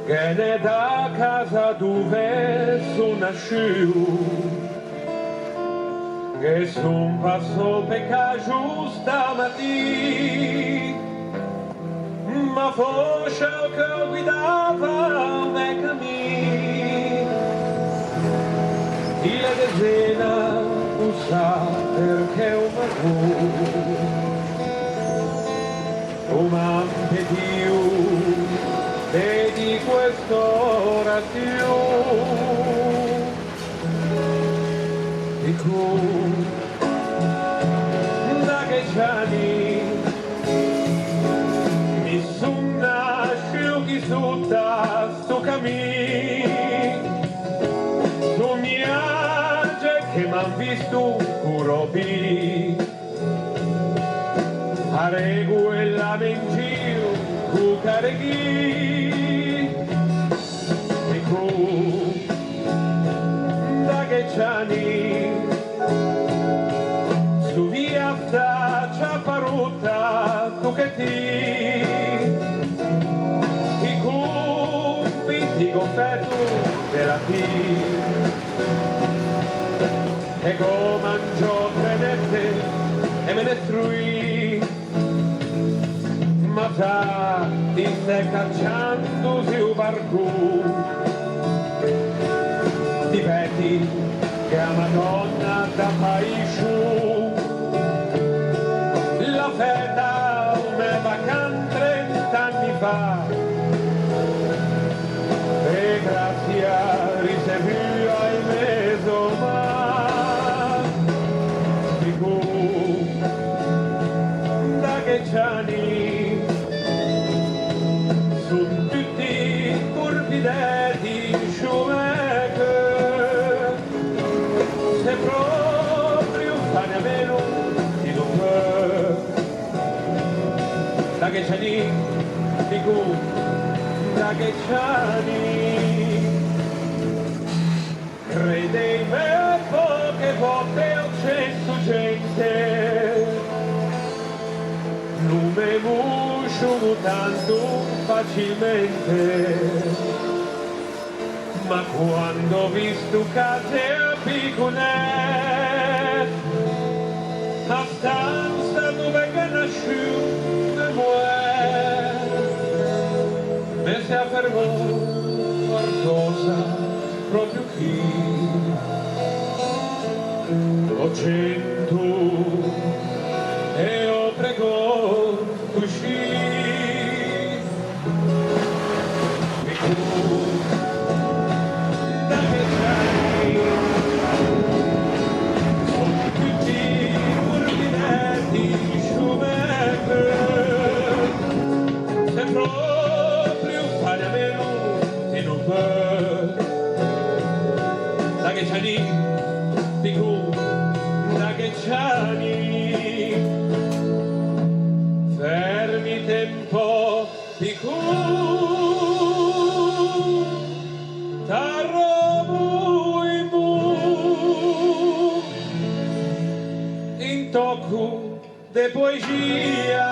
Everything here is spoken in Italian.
Viene da casa dove sono nasciuto, che son passo pecca giusta mattina, ma forse che guidava me cammino, e la desena usa perché un amante Dio, vedi quest'ora più, dico, da che gianni mi son nasciuto chi sutta sto cammino, sognage che m'han visto curobi, a regola mentiro, cucareghi, dico, da che gianni su via sta parutta tu che ti compiti confetto della e come mangio tenete e me ne strui, ma già ti stai cacciando su barco, ti vedi che la Madonna da paesciù, la festa me vacan 30 anni fa, e grazie ricevuto ahimè ciani sono tutti morbideti sciumecche, se proprio fare a meno di non da che ciani di cui da che ciani crede in me poche volte ho cento gente non me muscio tanto facilmente, ma quando ho visto case a picconè a stanza dove che nasciuto me si affermò qualcosa proprio qui ho cento e ho prego uscì e tu da che sei sono tutti urbinetti sciumette se proprio fare a meno e non per da che c'è lì di cui da che c'è lì fermi tempo di cui t'arrobo in tocco de poesia